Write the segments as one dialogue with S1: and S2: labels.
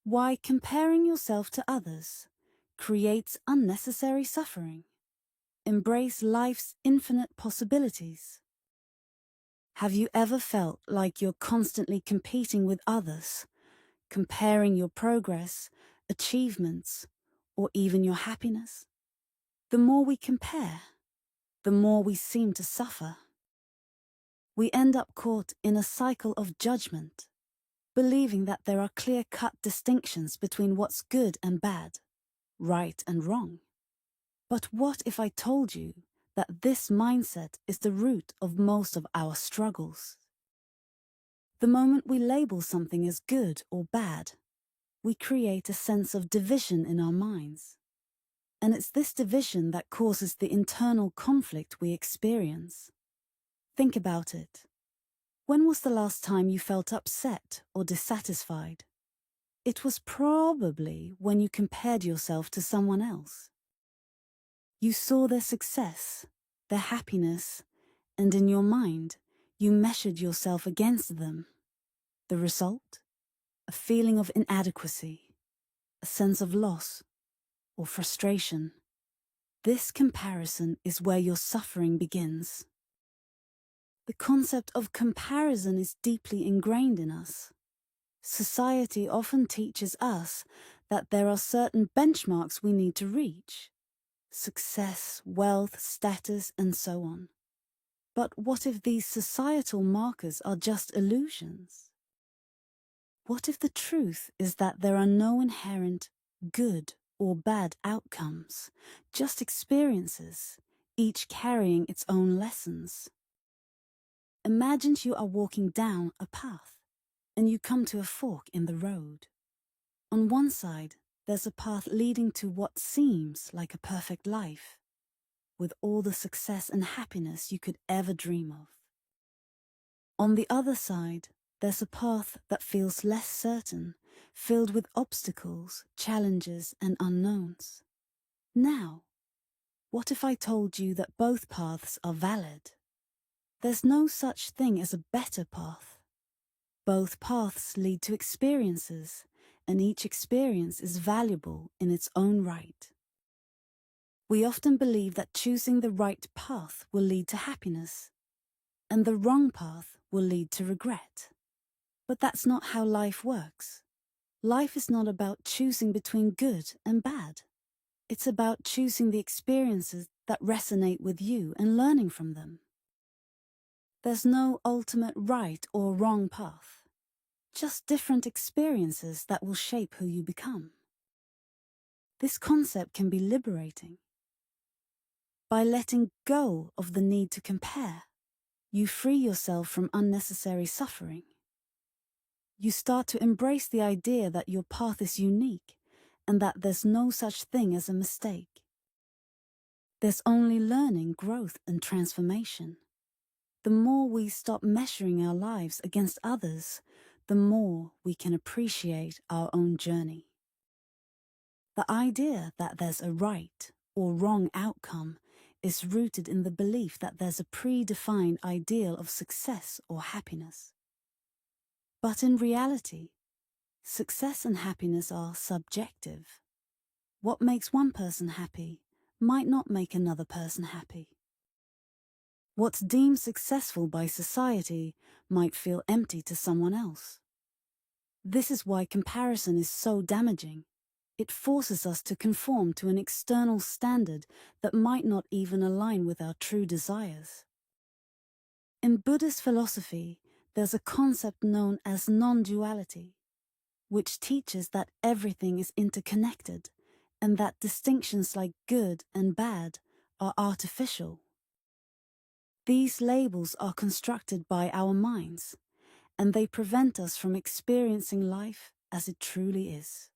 S1: Why comparing yourself to others creates unnecessary suffering. Embrace life's infinite possibilities. Have you ever felt like you're constantly competing with others, comparing your progress, achievements, or even your happiness? The more we compare, the more we seem to suffer. We end up caught in a cycle of judgment, believing that there are clear-cut distinctions between what's good and bad, right and wrong. But what if I told you that this mindset is the root of most of our struggles? The moment we label something as good or bad, we create a sense of division in our minds. And it's this division that causes the internal conflict we experience. Think about it. When was the last time you felt upset or dissatisfied? It was probably when you compared yourself to someone else. You saw their success, their happiness, and in your mind, you measured yourself against them. The result? A feeling of inadequacy, a sense of loss, or frustration. This comparison is where your suffering begins. The concept of comparison is deeply ingrained in us. Society often teaches us that there are certain benchmarks we need to reach. Success, wealth, status, and so on. But what if these societal markers are just illusions? What if the truth is that there are no inherent good or bad outcomes, just experiences, each carrying its own lessons? Imagine you are walking down a path, and you come to a fork in the road. On one side, there's a path leading to what seems like a perfect life, with all the success and happiness you could ever dream of. On the other side, there's a path that feels less certain, filled with obstacles, challenges, and unknowns. Now, what if I told you that both paths are valid? There's no such thing as a better path. Both paths lead to experiences, and each experience is valuable in its own right. We often believe that choosing the right path will lead to happiness, and the wrong path will lead to regret. But that's not how life works. Life is not about choosing between good and bad. It's about choosing the experiences that resonate with you and learning from them. There's no ultimate right or wrong path, just different experiences that will shape who you become. This concept can be liberating. By letting go of the need to compare, you free yourself from unnecessary suffering. You start to embrace the idea that your path is unique and that there's no such thing as a mistake. There's only learning, growth, and transformation. The more we stop measuring our lives against others, the more we can appreciate our own journey. The idea that there's a right or wrong outcome is rooted in the belief that there's a predefined ideal of success or happiness. But in reality, success and happiness are subjective. What makes one person happy might not make another person happy. What's deemed successful by society might feel empty to someone else. This is why comparison is so damaging. It forces us to conform to an external standard that might not even align with our true desires. In Buddhist philosophy, there's a concept known as non-duality, which teaches that everything is interconnected and that distinctions like good and bad are artificial. These labels are constructed by our minds, and they prevent us from experiencing life as it truly is.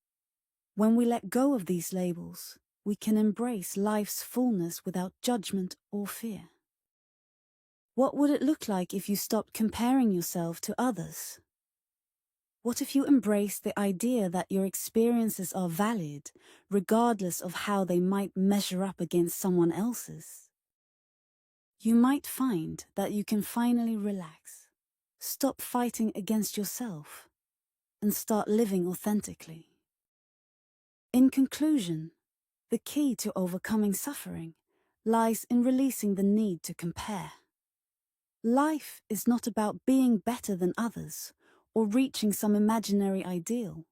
S1: When we let go of these labels, we can embrace life's fullness without judgment or fear. What would it look like if you stopped comparing yourself to others? What if you embrace the idea that your experiences are valid, regardless of how they might measure up against someone else's? You might find that you can finally relax, stop fighting against yourself, and start living authentically. In conclusion, the key to overcoming suffering lies in releasing the need to compare. Life is not about being better than others or reaching some imaginary ideal.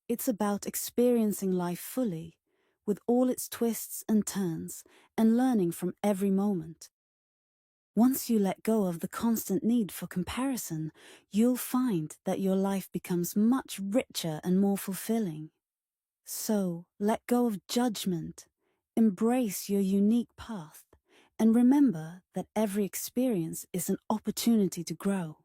S1: It's about experiencing life fully, with all its twists and turns, and learning from every moment. Once you let go of the constant need for comparison, you'll find that your life becomes much richer and more fulfilling. So, let go of judgment, embrace your unique path, and remember that every experience is an opportunity to grow.